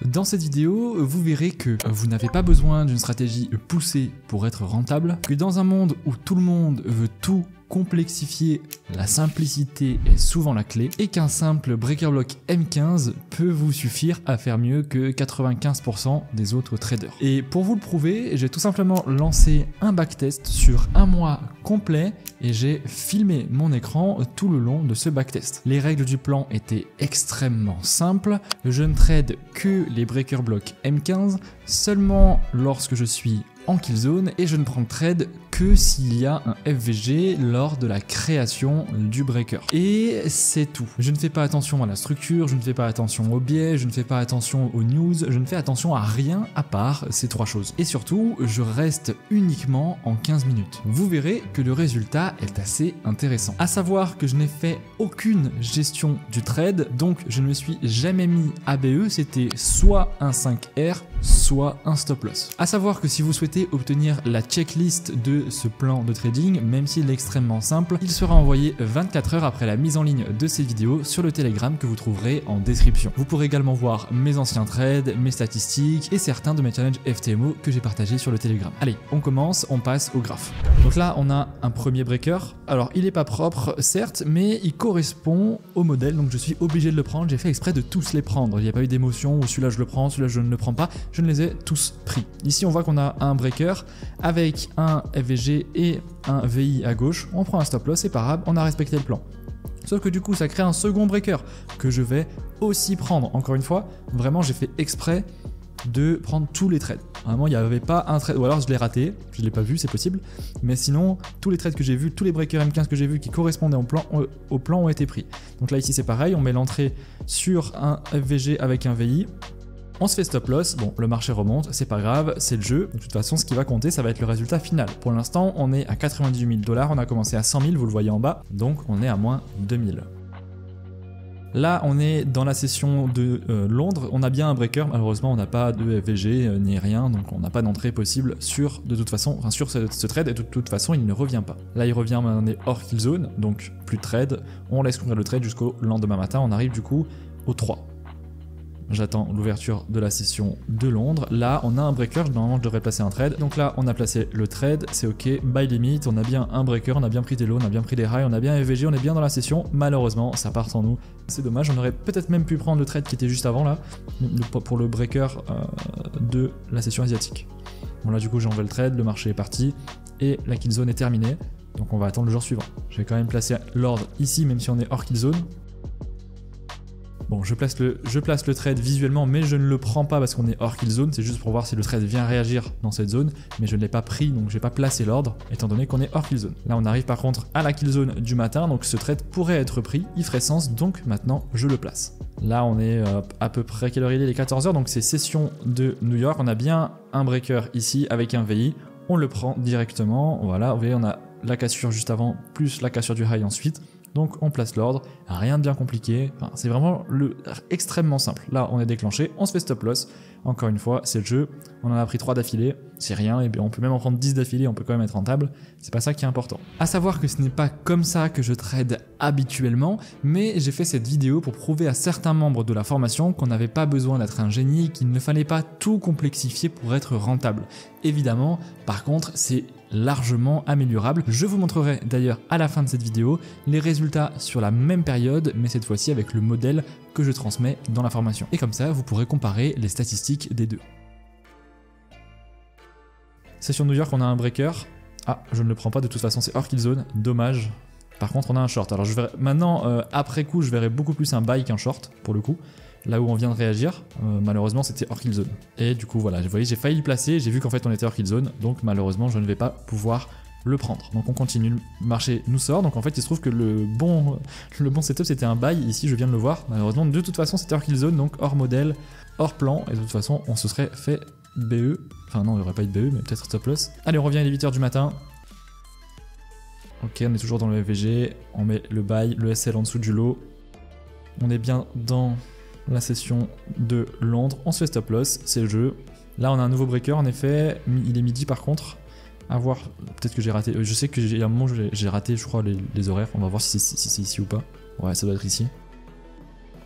Dans cette vidéo, vous verrez que vous n'avez pas besoin d'une stratégie poussée pour être rentable, que dans un monde où tout le monde veut tout complexifier, la simplicité est souvent la clé et qu'un simple breaker block M15 peut vous suffire à faire mieux que 95% des autres traders. Et pour vous le prouver, j'ai tout simplement lancé un backtest sur un mois complet et j'ai filmé mon écran tout le long de ce backtest. Les règles du plan étaient extrêmement simples, je ne trade que les breaker block M15 seulement lorsque je suis en kill zone et je ne prends trade que s'il y a un FVG lors de la création du breaker. Et c'est tout. Je ne fais pas attention à la structure, je ne fais pas attention aux biais, je ne fais pas attention aux news, je ne fais attention à rien à part ces trois choses. Et surtout, je reste uniquement en 15 minutes. Vous verrez que le résultat est assez intéressant. À savoir que je n'ai fait aucune gestion du trade, donc je ne me suis jamais mis ABE, c'était soit un 5R, soit un stop loss. À savoir que si vous souhaitez obtenir la checklist de ce plan de trading, même s'il est extrêmement simple, il sera envoyé 24 heures après la mise en ligne de ces vidéos sur le Telegram que vous trouverez en description. Vous pourrez également voir mes anciens trades, mes statistiques et certains de mes challenges FTMO que j'ai partagés sur le Telegram. Allez, on commence, on passe au graphe. Donc là, on a un premier breaker. Alors, il n'est pas propre, certes, mais il correspond au modèle, donc je suis obligé de le prendre. J'ai fait exprès de tous les prendre. Il n'y a pas eu d'émotion où celui-là je le prends, celui-là je ne le prends pas. Je ne les ai tous pris. Ici, on voit qu'on a un breaker avec un FVG et un VI à gauche. On prend un stop loss, c'est pas grave, on a respecté le plan. Sauf que du coup, ça crée un second breaker que je vais aussi prendre. Encore une fois, vraiment, j'ai fait exprès de prendre tous les trades. Vraiment, il n'y avait pas un trade, ou alors je l'ai raté, je ne l'ai pas vu, c'est possible. Mais sinon, tous les trades que j'ai vus, tous les breakers M15 que j'ai vus qui correspondaient au plan ont été pris. Donc là, ici, c'est pareil, on met l'entrée sur un FVG avec un VI. On se fait stop loss, bon le marché remonte, c'est pas grave, c'est le jeu. De toute façon ce qui va compter ça va être le résultat final. Pour l'instant on est à 98 000 $, on a commencé à 100 000, vous le voyez en bas, donc on est à moins 2000. Là on est dans la session de Londres, on a bien un breaker, malheureusement on n'a pas de FVG ni rien, donc on n'a pas d'entrée possible sur, de toute façon, enfin, sur ce trade et de toute façon il ne revient pas. Là il revient, on est hors kill zone, donc plus de trade, on laisse courir le trade jusqu'au lendemain matin, on arrive du coup au 3. J'attends l'ouverture de la session de Londres. Là, on a un breaker. Normalement, je devrais placer un trade. Donc là, on a placé le trade. C'est OK. Buy limit. On a bien un breaker. On a bien pris des lows. On a bien pris des highs. On a bien un FVG. On est bien dans la session. Malheureusement, ça part sans nous. C'est dommage. On aurait peut-être même pu prendre le trade qui était juste avant là. Pour le breaker de la session asiatique. Bon, là, du coup, j'ai enlevé le trade. Le marché est parti. Et la kill zone est terminée. Donc, on va attendre le jour suivant. Je vais quand même placer l'ordre ici, même si on est hors kill zone. Bon, je place le trade visuellement, mais je ne le prends pas parce qu'on est hors kill zone. C'est juste pour voir si le trade vient réagir dans cette zone. Mais je ne l'ai pas pris, donc je n'ai pas placé l'ordre, étant donné qu'on est hors kill zone. Là, on arrive par contre à la kill zone du matin, donc ce trade pourrait être pris. Il ferait sens, donc maintenant, je le place. Là, on est à peu près, quelle heure il est? Il est 14 h, donc c'est session de New York. On a bien un breaker ici avec un VI. On le prend directement. Voilà, vous voyez, on a la cassure juste avant, plus la cassure du high ensuite. Donc on place l'ordre, rien de bien compliqué, enfin, c'est vraiment extrêmement simple. Là on est déclenché, on se fait stop loss, encore une fois c'est le jeu, on en a pris 3 d'affilée, c'est rien, et bien on peut même en prendre 10 d'affilée, on peut quand même être rentable, c'est pas ça qui est important. À savoir que ce n'est pas comme ça que je trade habituellement, mais j'ai fait cette vidéo pour prouver à certains membres de la formation qu'on n'avait pas besoin d'être un génie, qu'il ne fallait pas tout complexifier pour être rentable. Évidemment, par contre c'est largement améliorable. Je vous montrerai d'ailleurs à la fin de cette vidéo les résultats sur la même période, mais cette fois-ci avec le modèle que je transmets dans la formation. Et comme ça, vous pourrez comparer les statistiques des deux. Session New York, on a un breaker. Ah, je ne le prends pas, de toute façon c'est hors kill zone, dommage. Par contre, on a un short. Alors je verrai maintenant, après coup, je verrai beaucoup plus un buy qu'un short, pour le coup. Là où on vient de réagir, malheureusement c'était hors kill zone. Et du coup voilà, vous voyez, j'ai failli le placer, j'ai vu qu'en fait on était hors kill zone, donc malheureusement je ne vais pas pouvoir le prendre. Donc on continue, le marché nous sort, donc en fait il se trouve que le bon setup c'était un buy, ici je viens de le voir, malheureusement de toute façon c'était hors kill zone, donc hors modèle, hors plan, et de toute façon on se serait fait BE, enfin non il n'y aurait pas eu de BE, mais peut-être stop loss. Allez on revient à 8 h du matin. Ok, on est toujours dans le FVG, on met le buy, le SL en dessous du lot, on est bien dans la session de Londres, on se fait stop loss, c'est le jeu. Là on a un nouveau breaker en effet, il est midi par contre, à voir, peut-être que j'ai raté, je sais que j'ai un moment j'ai raté je crois les horaires, on va voir si c'est ici ou pas, ouais ça doit être ici.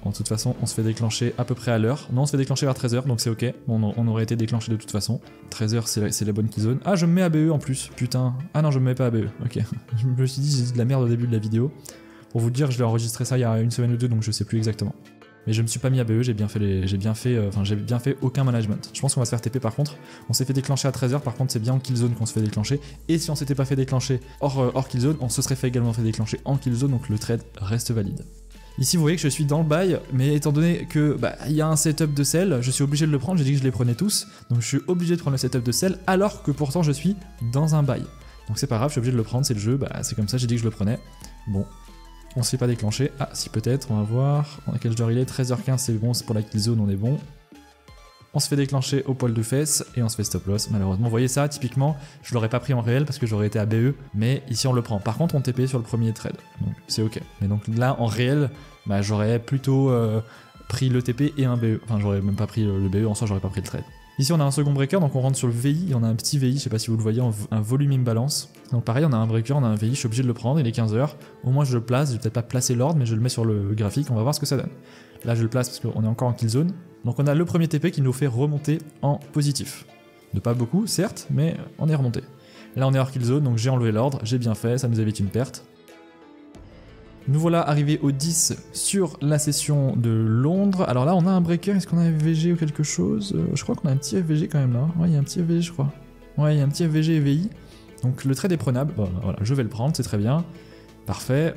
Bon, de toute façon, on se fait déclencher à peu près à l'heure. Non, on se fait déclencher vers 13h, donc c'est ok. On aurait été déclenché de toute façon. 13h, c'est la bonne key zone. Ah, je me mets ABE en plus, putain. Ah non, je me mets pas ABE, ok. Je me suis dit, j'ai dit de la merde au début de la vidéo. Pour vous dire, je l'ai enregistré ça il y a une semaine ou deux, donc je sais plus exactement. Mais je me suis pas mis ABE, j'ai bien fait aucun management. Je pense qu'on va se faire TP par contre. On s'est fait déclencher à 13h, par contre c'est bien en kill zone qu'on se fait déclencher. Et si on s'était pas fait déclencher hors kill zone, on se serait également fait déclencher en kill zone, donc le trade reste valide. Ici vous voyez que je suis dans le buy, mais étant donné que y a un setup de sell, je suis obligé de le prendre, j'ai dit que je les prenais tous, donc je suis obligé de prendre le setup de sell alors que pourtant je suis dans un buy. Donc c'est pas grave, je suis obligé de le prendre, c'est le jeu, c'est comme ça, j'ai dit que je le prenais. Bon. On se fait pas déclencher. Ah, si peut-être, on va voir. À quel heure il est? 13h15, c'est bon, c'est pour la kill zone, on est bon. On se fait déclencher au poil de fesses et on se fait stop loss, malheureusement. Vous voyez ça, typiquement, je l'aurais pas pris en réel parce que j'aurais été à BE, mais ici on le prend. Par contre, on TP sur le premier trade, donc c'est ok. Mais donc là, en réel, j'aurais plutôt pris le TP et un BE. Enfin, j'aurais même pas pris le BE, en soi, j'aurais pas pris le trade. Ici on a un second breaker, donc on rentre sur le VI, on a un petit VI, je sais pas si vous le voyez, un volume imbalance. Donc pareil, on a un breaker, on a un VI, je suis obligé de le prendre, il est 15h. Au moins je le place, je vais peut-être pas placer l'ordre, mais je le mets sur le graphique, on va voir ce que ça donne. Là je le place parce qu'on est encore en kill zone. Donc on a le premier TP qui nous fait remonter en positif. De pas beaucoup, certes, mais on est remonté. Là on est hors kill zone, donc j'ai enlevé l'ordre, j'ai bien fait, ça nous évite une perte. Nous voilà arrivés au 10 sur la session de Londres. Alors là, on a un breaker. Est-ce qu'on a un FVG ou quelque chose? Je crois qu'on a un petit FVG quand même là. Ouais, il y a un petit FVG, je crois. Ouais, il y a un petit FVG et VI. Donc le trade est prenable. Bon, voilà, je vais le prendre, c'est très bien. Parfait.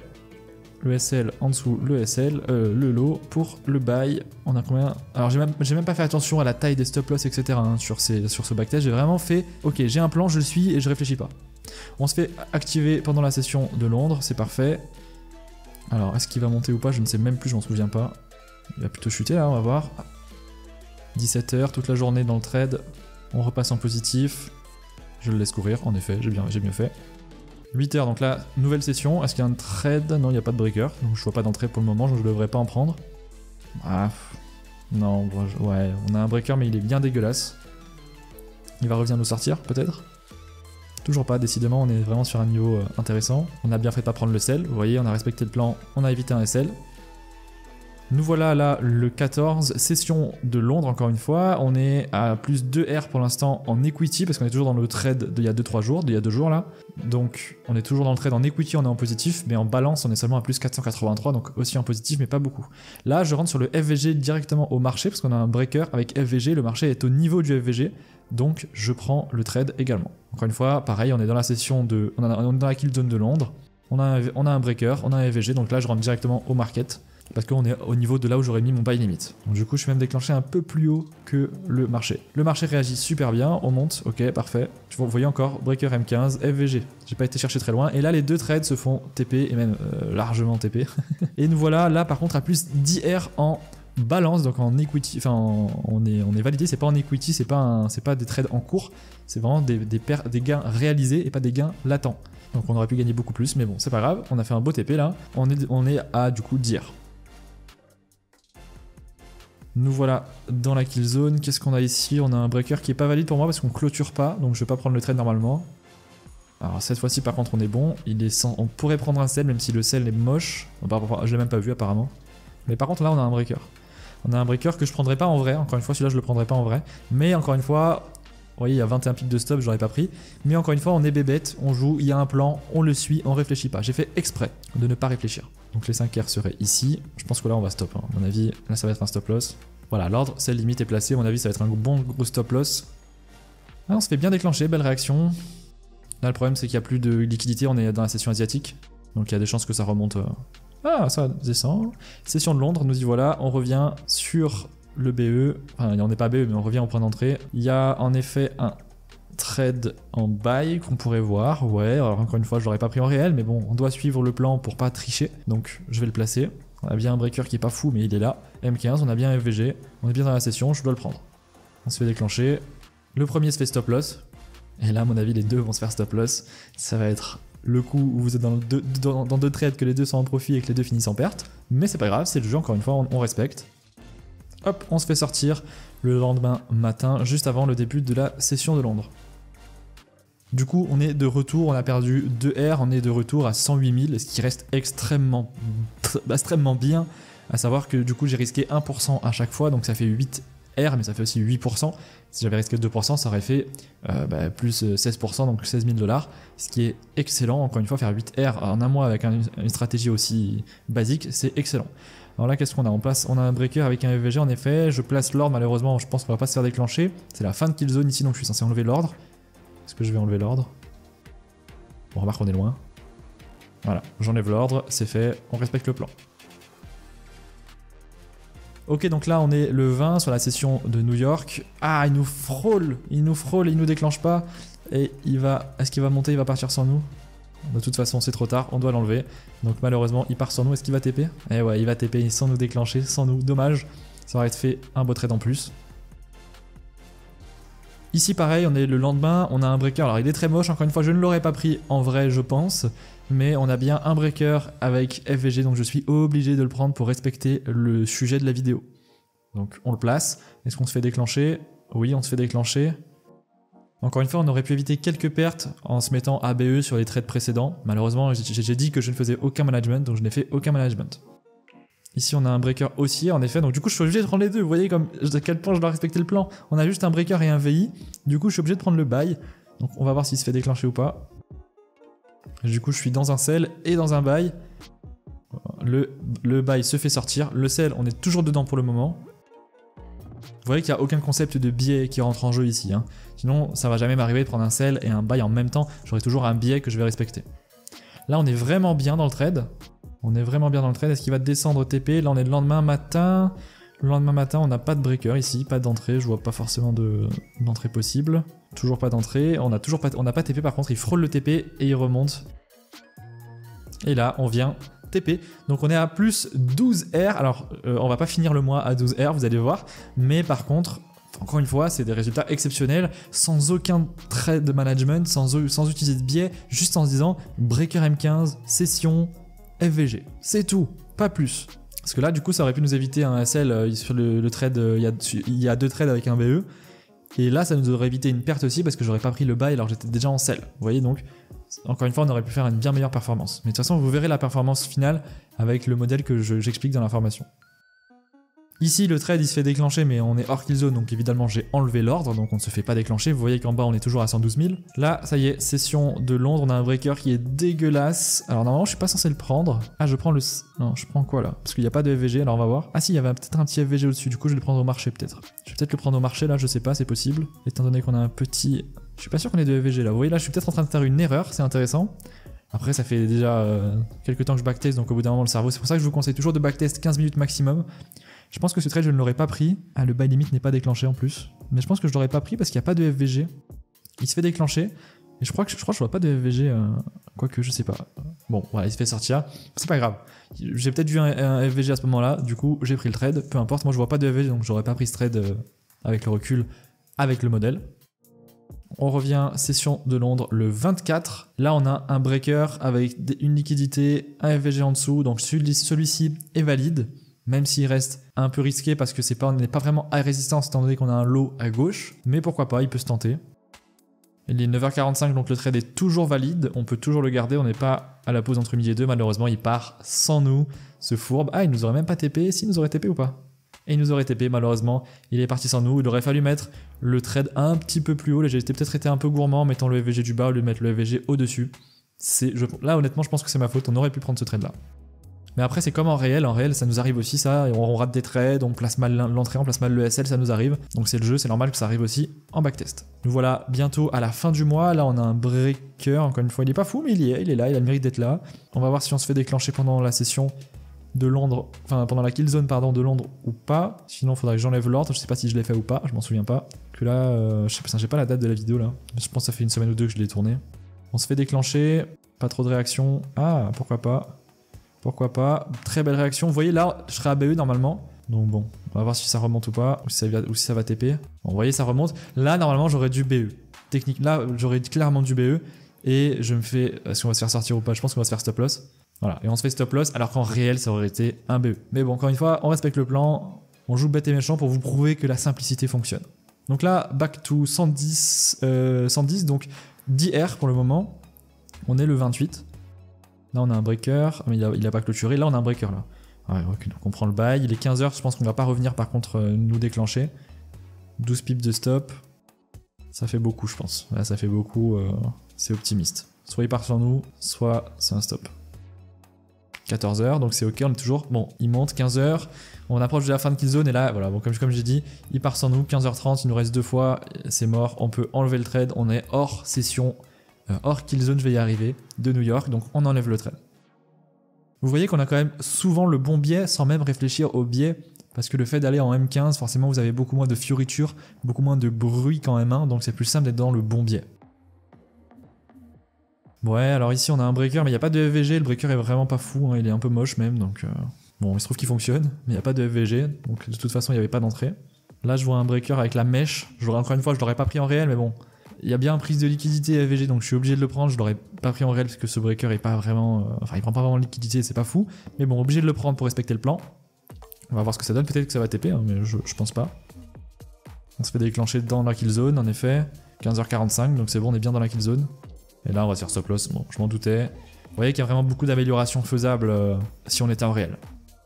Le SL en dessous, le SL, le low pour le buy. On a combien? Alors j'ai même pas fait attention à la taille des stop loss, etc. Sur ce backtest. J'ai vraiment fait, ok, j'ai un plan, je le suis et je réfléchis pas. On se fait activer pendant la session de Londres, c'est parfait. Alors, est-ce qu'il va monter ou pas? Je ne sais même plus, je m'en souviens pas. Il va plutôt chuter là, on va voir. 17h, toute la journée dans le trade. On repasse en positif. Je le laisse courir, en effet, j'ai mieux fait. 8h, donc là, nouvelle session. Est-ce qu'il y a un trade? Non, il n'y a pas de breaker. Donc je vois pas d'entrée pour le moment, je ne devrais pas en prendre. Ah, non, ouais, on a un breaker, mais il est bien dégueulasse. Il va revenir nous sortir, peut-être? Toujours pas, décidément, on est vraiment sur un niveau intéressant. On a bien fait de pas prendre le sell, vous voyez, on a respecté le plan, on a évité un SL. Nous voilà là le 14, session de Londres encore une fois. On est à plus 2R pour l'instant en equity parce qu'on est toujours dans le trade d'il y a 2-3 jours, d'il y a 2 jours là. Donc on est toujours dans le trade en equity, on est en positif, mais en balance on est seulement à plus 483, donc aussi en positif mais pas beaucoup. Là je rentre sur le FVG directement au marché parce qu'on a un breaker avec FVG, le marché est au niveau du FVG, donc je prends le trade également. Encore une fois, pareil, on est dans la session de... on est dans la kill zone de Londres, on a un breaker, on a un FVG, donc là je rentre directement au market. Parce qu'on est au niveau de là où j'aurais mis mon buy limit. Donc du coup, je suis même déclenché un peu plus haut que le marché. Le marché réagit super bien, on monte, ok, parfait. Vous voyez encore, breaker M15, FVG. J'ai pas été chercher très loin. Et là, les deux trades se font TP, et même largement TP. Et nous voilà, là par contre, à plus 10R en balance, donc en equity. Enfin, on est validé, c'est pas en equity, c'est pas des trades en cours. C'est vraiment des gains réalisés et pas des gains latents. Donc on aurait pu gagner beaucoup plus, mais bon, c'est pas grave. On a fait un beau TP là. On est à du coup 10R. Nous voilà dans la kill zone. Qu'est-ce qu'on a ici? On a un breaker qui est pas valide pour moi parce qu'on clôture pas, donc je vais pas prendre le trade normalement. Alors cette fois-ci par contre on est bon. On pourrait prendre un sell même si le sell est moche. Je l'ai même pas vu apparemment. Mais par contre là on a un breaker. On a un breaker que je prendrais pas en vrai. Encore une fois celui-là je le prendrais pas en vrai. Mais encore une fois, vous voyez il y a 21 pips de stop, j'aurais pas pris. Mais encore une fois on est bébête, on joue, il y a un plan, on le suit, on réfléchit pas. J'ai fait exprès de ne pas réfléchir. Donc les 5R seraient ici. Je pense que là on va stop. Hein. À mon avis, là ça va être un stop loss. Voilà, l'ordre, celle limite est placée. À mon avis, ça va être un bon gros stop loss. Ah, on se fait bien déclencher, belle réaction. Là, le problème, c'est qu'il n'y a plus de liquidité. On est dans la session asiatique. Donc il y a des chances que ça remonte. Ah, ça descend. Session de Londres, nous y voilà. On revient sur le BE. Enfin, on n'est pas BE, mais on revient au point d'entrée. Il y a en effet un trade en buy qu'on pourrait voir. Ouais, alors encore une fois, je l'aurais pas pris en réel, mais bon, on doit suivre le plan pour pas tricher. Donc je vais le placer. On a bien un breaker qui est pas fou, mais il est là. M15, on a bien un FVG. On est bien dans la session, je dois le prendre. On se fait déclencher. Le premier se fait stop loss. Et là, à mon avis, les deux vont se faire stop loss. Ça va être le coup où vous êtes dans deux trades, que les deux sont en profit et que les deux finissent en perte. Mais c'est pas grave, c'est le jeu, encore une fois, on respecte. Hop, on se fait sortir le lendemain matin, juste avant le début de la session de Londres. Du coup, on est de retour, on a perdu 2R, on est de retour à 108 000, ce qui reste extrêmement bien À savoir que du coup j'ai risqué 1% à chaque fois, donc ça fait 8 R, mais ça fait aussi 8%. Si j'avais risqué 2%, ça aurait fait plus 16%, donc 16 000 $, ce qui est excellent. Encore une fois, faire 8 R en un mois avec une stratégie aussi basique, c'est excellent. Alors là, qu'est-ce qu'on a en place? On a un breaker avec un FVG, en effet. Je place l'ordre, malheureusement, je pense qu'on va pas se faire déclencher. C'est la fin de kill zone ici, donc je suis censé enlever l'ordre. Est-ce que je vais enlever l'ordre? Bon, remarque, on est loin. Voilà, j'enlève l'ordre, c'est fait, on respecte le plan. Ok, donc là on est le 20 sur la session de New York. Ah, il nous frôle, il nous déclenche pas. Et il va... Est-ce qu'il va monter, il va partir sans nous? De toute façon, c'est trop tard, on doit l'enlever. Donc malheureusement, il part sans nous. Est-ce qu'il va TP? Eh ouais, il va TP sans nous déclencher, sans nous. Dommage, ça aurait fait un beau trade en plus. Ici pareil, on est le lendemain, on a un breaker. Alors il est très moche, encore une fois, je ne l'aurais pas pris en vrai, je pense. Mais on a bien un breaker avec FVG, donc je suis obligé de le prendre pour respecter le sujet de la vidéo. Donc on le place. Est-ce qu'on se fait déclencher? Oui, on se fait déclencher. Encore une fois, on aurait pu éviter quelques pertes en se mettant ABE sur les trades précédents. Malheureusement, j'ai dit que je ne faisais aucun management, donc je n'ai fait aucun management. Ici, on a un breaker haussier, en effet, donc du coup, je suis obligé de prendre les deux. Vous voyez comme à quel point je dois respecter le plan. On a juste un breaker et un VI, du coup, je suis obligé de prendre le buy. Donc on va voir s'il se fait déclencher ou pas. Du coup, je suis dans un sell et dans un buy. Le buy se fait sortir. Le sell, on est toujours dedans pour le moment. Vous voyez qu'il n'y a aucun concept de biais qui rentre en jeu ici. Hein. Sinon, ça va jamais m'arriver de prendre un sell et un buy en même temps. J'aurai toujours un biais que je vais respecter. Là, on est vraiment bien dans le trade. Est-ce qu'il va descendre TP? Là, on est le lendemain matin. Le lendemain matin, on n'a pas de breaker ici, pas d'entrée. Je vois pas forcément d'entrée possible. Toujours pas d'entrée. On n'a pas TP par contre. Il frôle le TP et il remonte. Et là, on vient TP. Donc on est à plus 12 R. Alors, on va pas finir le mois à 12 R, vous allez voir. Mais par contre, encore une fois, c'est des résultats exceptionnels, sans aucun trade de management, sans utiliser de biais, juste en se disant breaker M15, session, FVG. C'est tout, pas plus. Parce que là, du coup, ça aurait pu nous éviter un SL sur le trade. Il y a 2 trades avec un BE. Et là, ça nous aurait évité une perte aussi parce que j'aurais pas pris le buy alors j'étais déjà en sell. Vous voyez donc, encore une fois, on aurait pu faire une bien meilleure performance. Mais de toute façon, vous verrez la performance finale avec le modèle que j'explique dans l'information. Ici, le trade il se fait déclencher, mais on est hors kill zone, donc évidemment j'ai enlevé l'ordre, donc on ne se fait pas déclencher. Vous voyez qu'en bas on est toujours à 112 000. Là, ça y est, session de Londres, on a un breaker qui est dégueulasse. Alors normalement, je suis pas censé le prendre. Ah, je prends le... Non, je prends quoi là? Parce qu'il n'y a pas de FVG, alors on va voir. Ah si, il y avait peut-être un petit FVG au-dessus, du coup je vais le prendre au marché peut-être. Je vais peut-être le prendre au marché là, je sais pas, c'est possible. Étant donné qu'on a un petit... Je suis pas sûr qu'on ait de FVG là. Vous voyez là, je suis peut-être en train de faire une erreur, c'est intéressant. Après, ça fait déjà quelques temps que je backtest, donc au bout d'un moment le cerveau, c'est pour ça que je vous conseille toujours de backtest 15 minutes maximum. Je pense que ce trade, je ne l'aurais pas pris. Ah, le buy limit n'est pas déclenché en plus. Mais je pense que je l'aurais pas pris parce qu'il n'y a pas de FVG. Il se fait déclencher. Et je crois que je vois pas de FVG. Quoique, je sais pas. Bon, voilà, il se fait sortir. C'est pas grave. J'ai peut-être vu un FVG à ce moment-là. Du coup, j'ai pris le trade. Peu importe, moi je vois pas de FVG, donc j'aurais pas pris ce trade avec le recul, avec le modèle. On revient session de Londres le 24. Là, on a un breaker avec une liquidité, un FVG en dessous. Donc celui-ci est valide. Même s'il reste un peu risqué parce que on n'est pas vraiment à résistance étant donné qu'on a un low à gauche. Mais pourquoi pas, il peut se tenter. Il est 9h45 donc le trade est toujours valide. On peut toujours le garder, on n'est pas à la pause entre midi et 2. Malheureusement, il part sans nous, ce fourbe. Ah, il nous aurait même pas TP. Si, il nous aurait TP ou pas? Et il nous aurait TP, malheureusement. Il est parti sans nous. Il aurait fallu mettre le trade un petit peu plus haut. Là, j'ai peut-être été un peu gourmand en mettant le FVG du bas au lieu de mettre le FVG au-dessus. Là, honnêtement, je pense que c'est ma faute. On aurait pu prendre ce trade-là. Mais après, c'est comme en réel, ça nous arrive aussi ça, on rate des trades, on place mal l'entrée, on place mal le SL, ça nous arrive. Donc c'est le jeu, c'est normal que ça arrive aussi en backtest. Nous voilà bientôt à la fin du mois, là on a un breaker, encore une fois, il est pas fou, mais il est là, il a le mérite d'être là. On va voir si on se fait déclencher pendant la session de Londres, enfin pendant la kill zone pardon de Londres ou pas. Sinon il faudrait que j'enlève l'ordre, je sais pas si je l'ai fait ou pas, je m'en souviens pas. Que là, je sais pas, j'ai pas la date de la vidéo là, je pense que ça fait une semaine ou deux que je l'ai tourné. On se fait déclencher, pas trop de réaction, ah pourquoi pas. Pourquoi pas, très belle réaction. Vous voyez là, je serai à BE normalement. Donc bon, on va voir si ça remonte ou pas, ou si ça va TP. Bon, vous voyez, ça remonte. Là, normalement, j'aurais dû BE. Technique, là, j'aurais clairement dû BE. Et je me fais... Est-ce qu'on va se faire sortir ou pas? Je pense qu'on va se faire stop loss. Voilà, et on se fait stop loss, alors qu'en réel, ça aurait été un BE. Mais bon, encore une fois, on respecte le plan. On joue bête et méchant pour vous prouver que la simplicité fonctionne. Donc là, back to 110, donc 10 R pour le moment. On est le 28. Là, on a un breaker, mais il a pas clôturé. Là, on a un breaker là. Ouais, ok, donc on prend le bail. Il est 15h, je pense qu'on va pas revenir par contre nous déclencher. 12 pips de stop. Ça fait beaucoup, je pense. Là, ça fait beaucoup. C'est optimiste. Soit il part sur nous, soit c'est un stop. 14h, donc c'est ok, on est toujours... Bon, il monte, 15h, on approche de la fin de kill zone, et là, voilà, bon, comme j'ai dit, il part sur nous, 15h30, il nous reste 2 fois, c'est mort, on peut enlever le trade, on est hors session, hors kill zone, je vais y arriver, de New York, donc on enlève le trade. Vous voyez qu'on a quand même souvent le bon biais, sans même réfléchir au biais, parce que le fait d'aller en M15, forcément vous avez beaucoup moins de fioriture, beaucoup moins de bruit qu'en M1, donc c'est plus simple d'être dans le bon biais. Ouais, alors ici on a un breaker, mais il n'y a pas de FVG, le breaker est vraiment pas fou, hein, il est un peu moche même, donc bon, il se trouve qu'il fonctionne, mais il n'y a pas de FVG, donc de toute façon il n'y avait pas d'entrée. Là je vois un breaker avec la mèche, encore une fois je l'aurais pas pris en réel, mais bon, il y a bien un prise de liquidité FVG, donc je suis obligé de le prendre, je l'aurais pas pris en réel parce que ce breaker est pas vraiment, enfin il prend pas vraiment de liquidité, c'est pas fou, mais bon, obligé de le prendre pour respecter le plan. On va voir ce que ça donne, peut-être que ça va TP, hein, mais je pense pas. On se fait déclencher dans la kill zone, en effet, 15h45, donc c'est bon, on est bien dans la kill zone. Et là, on va se faire stop loss. Bon, je m'en doutais. Vous voyez qu'il y a vraiment beaucoup d'améliorations faisables si on était en réel.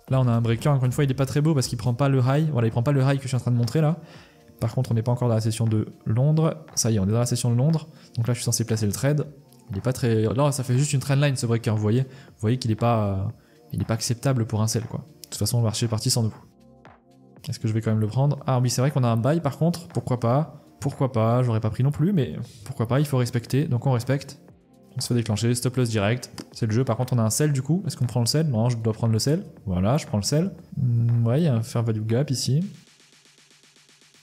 Là, on a un breaker. Encore une fois, il est pas très beau parce qu'il prend pas le high. Voilà, il prend pas le high que je suis en train de montrer là. Par contre, on n'est pas encore dans la session de Londres. Ça y est, on est dans la session de Londres. Donc là, je suis censé placer le trade. Il est pas très... Là, ça fait juste une trendline ce breaker. Vous voyez qu'il est pas acceptable pour un sell, quoi. De toute façon, le marché est parti sans nous. Est-ce que je vais quand même le prendre? Ah oui, c'est vrai qu'on a un buy par contre. Pourquoi pas? Pourquoi pas, j'aurais pas pris non plus, mais pourquoi pas, il faut respecter, donc on respecte. On se fait déclencher, stop loss direct, c'est le jeu. Par contre on a un sell du coup, est-ce qu'on prend le sell? Non, je dois prendre le sell, voilà, je prends le sell. Ouais, il y a un fair value gap ici.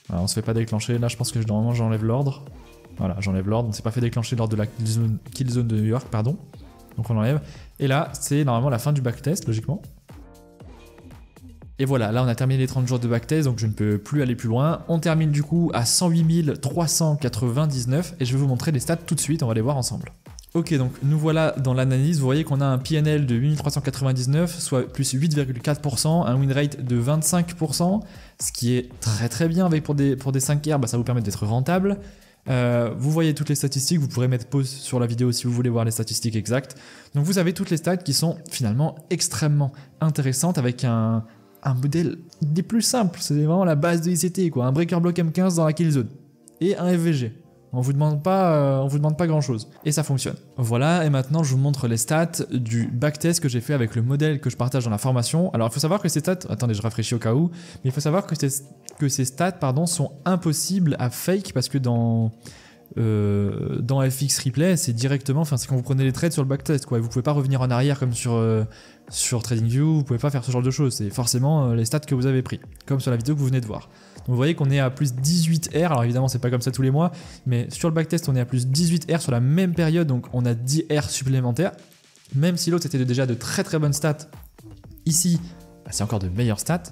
Alors, on se fait pas déclencher, là je pense que normalement j'enlève l'ordre. Voilà, j'enlève l'ordre, on s'est pas fait déclencher lors de la kill zone de New York, pardon. Donc on l'enlève. Et là, c'est normalement la fin du backtest, logiquement. Et voilà, là on a terminé les 30 jours de backtest, donc je ne peux plus aller plus loin. On termine du coup à 108 399 et je vais vous montrer les stats tout de suite, on va les voir ensemble. Ok, donc nous voilà dans l'analyse, vous voyez qu'on a un PNL de 8399, soit plus 8,4%, un win rate de 25%, ce qui est très très bien avec pour des 5R, bah, ça vous permet d'être rentable. Vous voyez toutes les statistiques, vous pourrez mettre pause sur la vidéo si vous voulez voir les statistiques exactes. Donc vous avez toutes les stats qui sont finalement extrêmement intéressantes avec un modèle des plus simples, c'est vraiment la base de ICT, quoi. Un breaker block M15 dans la kill zone et un FVG. On vous demande pas grand chose et ça fonctionne. Voilà, et maintenant je vous montre les stats du backtest que j'ai fait avec le modèle que je partage dans la formation. Alors il faut savoir que ces stats, attendez je rafraîchis au cas où, mais il faut savoir que ces stats sont impossibles à fake parce que dans FX Replay, c'est directement, enfin c'est quand vous prenez les trades sur le backtest, quoi. Vous pouvez pas revenir en arrière comme sur TradingView, vous pouvez pas faire ce genre de choses. C'est forcément les stats que vous avez pris, comme sur la vidéo que vous venez de voir. Donc vous voyez qu'on est à plus 18 R, alors évidemment c'est pas comme ça tous les mois, mais sur le backtest on est à plus 18 R sur la même période, donc on a 10 R supplémentaires, même si l'autre c'était déjà de très très bonnes stats. Ici, bah, c'est encore de meilleures stats.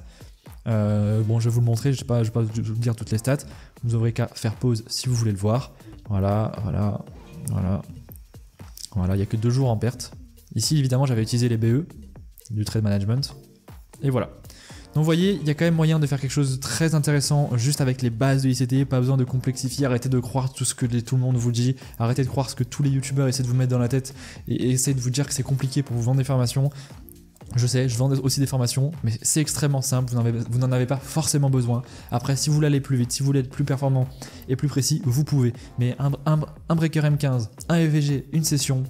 Bon, je vais vous le montrer, je vais pas vous dire toutes les stats, vous aurez qu'à faire pause si vous voulez le voir. Voilà, il n'y a que 2 jours en perte. Ici, évidemment, j'avais utilisé les BE du trade management. Et voilà. Donc, vous voyez, il y a quand même moyen de faire quelque chose de très intéressant juste avec les bases de ICT. Pas besoin de complexifier, arrêtez de croire tout ce que tout le monde vous dit. Arrêtez de croire ce que tous les youtubeurs essaient de vous mettre dans la tête et essaient de vous dire que c'est compliqué pour vous vendre des formations. Je sais, je vends aussi des formations, mais c'est extrêmement simple, vous n'en avez pas forcément besoin. Après, si vous voulez aller plus vite, si vous voulez être plus performant et plus précis, vous pouvez. Mais un breaker M15, un FVG, une session,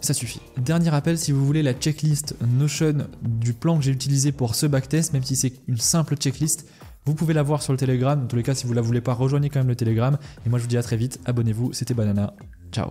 ça suffit. Dernier rappel, si vous voulez la checklist Notion du plan que j'ai utilisé pour ce backtest, même si c'est une simple checklist, vous pouvez la voir sur le Telegram. Dans tous les cas, si vous la voulez pas, rejoignez quand même le Telegram. Et moi, je vous dis à très vite, abonnez-vous, c'était Banana, ciao.